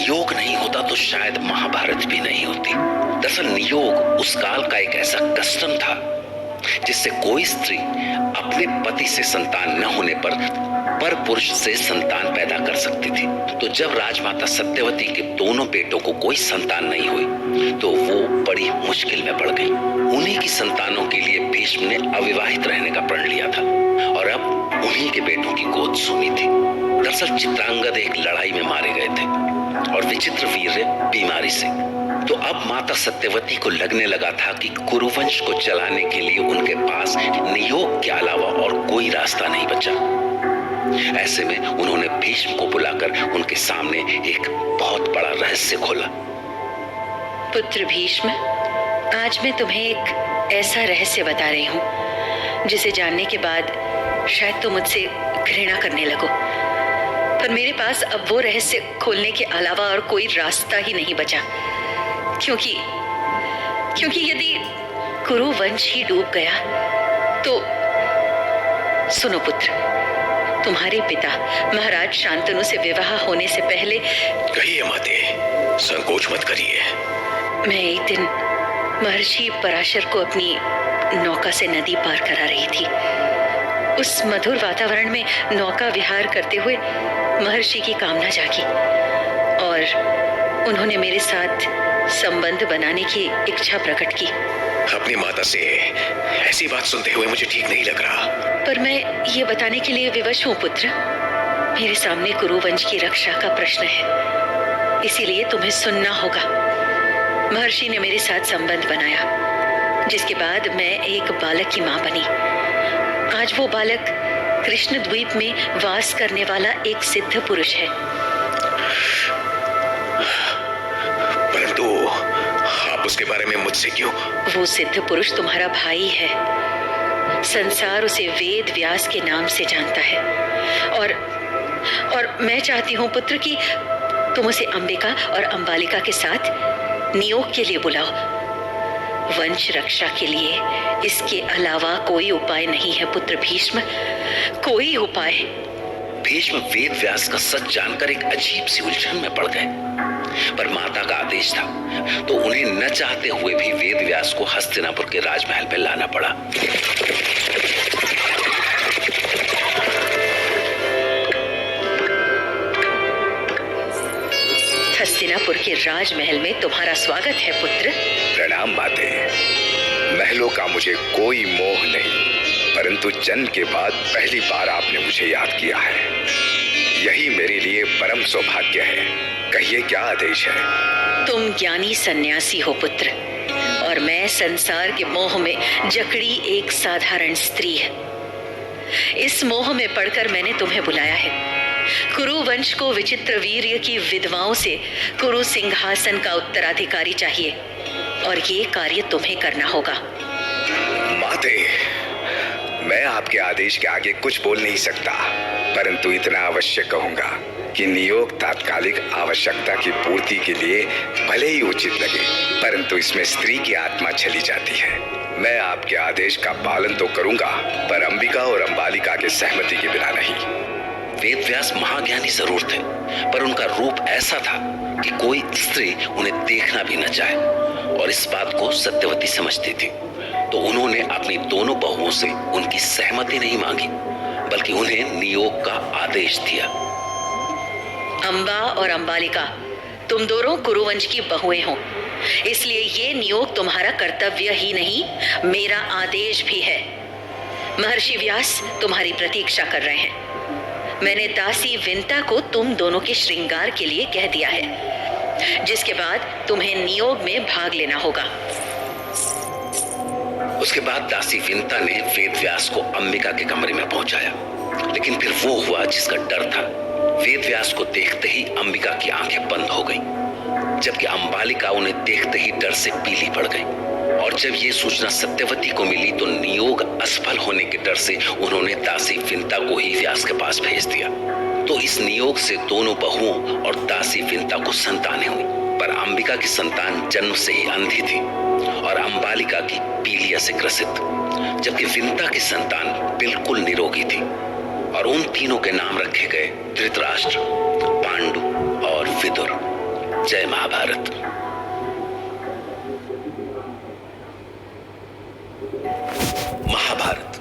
नियोग नहीं होता तो शायद महाभारत भी नहीं होती। दरअसल नियोग उस काल का एक ऐसा कस्टम था जिससे कोई स्त्री अपने पति से संतान न होने पर पुरुष से संतान पैदा कर सकती थी। तो जब राजमाता सत्यवती के दोनों बेटों को कोई संतान नहीं हुई तो वो बड़ी मुश्किल में पड़ गई। उन्हीं की संतानों के लिए भीष्म ने अविवाहित रहने का प्रण लिया था और अब उन्हीं के बेटों की गोद सूनी थी। दरअसल चित्रांगद एक लड़ाई में मारे गए थे और विचित्रवीर्य बीमारी से। तो अब माता सत्यवती को लगने लगा था कि कुरुवंश को चलाने के लिए उनके पास नियोग के अलावा और कोई रास्ता नहीं बचा। ऐसे में उन्होंने भीष्म को बुलाकर उनके सामने एक बहुत बड़ा रहस्य खोला। पुत्र भीष्म, आज मैं तुम्हें एक ऐसा रहस्य बता रही हूँ जिसे जानने के बाद शायद तुम मुझसे घृणा करने लगो, पर मेरे पास अब वो रहस्य खोलने के अलावा और कोई रास्ता ही नहीं बचा। क्योंकि यदि कुरु वंश ही डूब गया तो सुनो पुत्र, तुम्हारे पिता महाराज शांतनु से विवाह होने से पहले। कहिए माते, संकोच मत करिए। मैं एक दिन महर्षि पराशर को अपनी नौका से नदी पार करा रही थी। उस मधुर वातावरण में नौका विहार करते हुए महर्षि की कामना जागी और उन्होंने मेरे साथ संबंध बनाने की इच्छा प्रकट की। अपनी माता से ऐसी बात सुनते हुए मुझे ठीक नहीं लग रहा। पर मैं ये बताने के लिए विवश हूँ पुत्र। मेरे सामने कुरुवंश की रक्षा का प्रश्न है, इसीलिए तुम्हें सुनना होगा। महर्षि ने मेरे साथ संबंध बनाया, जिसके बाद मैं एक बालक की मां बनी। आज वो बालक कृष्ण द्वीप में वास करने वाला एक सिद्ध पुरुष है। परंतु आप उसके बारे में मुझसे क्यों? वो सिद्ध पुरुष तुम्हारा भाई है। संसार उसे वेद व्यास के नाम से जानता है और मैं चाहती हूँ पुत्र कि तुम उसे अंबिका और अंबालिका के साथ नियोग के लिए बुलाओ। वंश रक्षा के लिए इसके अलावा कोई उपाय नहीं है पुत्र भीष्म, कोई उपाय। भीष्म वेद व्यास का सच जानकर एक अजीब सी उलझन में पड़ गए, पर माता का आदेश था तो उन्हें न चाहते हुए भी वेद व्यास को हस्तिनापुर के राजमहल में लाना पड़ा। हस्तिनापुर के राजमहल में तुम्हारा स्वागत है पुत्र। प्रणाम माते। महलों का मुझे कोई मोह नहीं, परंतु जन्म के बाद पहली बार आपने मुझे याद किया है। यही मेरे लिए परम सौभाग्य है। कहिए क्या आदेश है? तुम ज्ञानी सन्यासी हो पुत्र और मैं संसार के मोह में जकड़ी एक साधारण स्त्री है। इस मोह में पड़कर मैंने तुम्हें बुलाया है। कुरु वंश को विचित्र वीर्य की विधवाओं से कुरु सिंहासन का उत्तराधिकारी चाहिए और ये कार्य तुम्हें करना होगा। माते, मैं आपके आदेश के आगे कुछ बोल नहीं सकता, परंतु इतना अवश्य कहूंगा कि नियोग तात्कालिक आवश्यकता की पूर्ति के लिए भले ही उचित लगे, परंतु इसमें स्त्री की आत्मा चली जाती है। मैं आपके आदेश का पालन तो करूंगा, पर अंबिका और अंबालिका के सहमति के बिना नहीं। वेद व्यास महाज्ञानी जरूर थे, पर उनका रूप ऐसा था कि कोई स्त्री उन्हें देखना भी न चाहे और इस बात को सत्यवती समझती थी। तो उन्होंने अपनी दोनों बहुओं से उनकी सहमति नहीं मांगी, बल्कि उन्हें नियोग का आदेश दिया। अंबा और अंबालिका, तुम दोनों कुरुवंश की बहुएं हो, इसलिए ये नियोग तुम्हारा कर्तव्य ही नहीं, मेरा आदेश भी है। महर्षि व्यास तुम्हारी प्रतीक्षा कर रहे हैं। मैंने दासी विंता को तुम दोनों के श्रृंगार के लिए कह दिया है, जिसके बाद तुम्हें नियोग में भाग लेना होगा। उसके बाद दासी विंता ने वेद व्यास को अंबिका के कमरे में पहुंचाया, लेकिन फिर वो हुआ जिसका डर था। वेद व्यास को देखते ही अंबिका की आंखें बंद हो गईं, जबकि अंबालिका उन्हें देखते ही डर से पीली पड़ गई। और जब ये सूचना सत्यवती को मिली तो नियोग असफल होने के डर से उन्होंने दासी विंता को ही व्यास के पास भेज दिया। तो इस नियोग से दोनों बहुओं और दासी विंता को संतानें हुई, पर अंबिका की संतान जन्म से ही अंधी थी और अंबालिका की पीलिया से ग्रसित, जबकि विंता की संतान बिल्कुल निरोगी थी। और उन तीनों के नाम रखे गए धृतराष्ट्र, पांडु और विदुर। जय महाभारत। महाभारत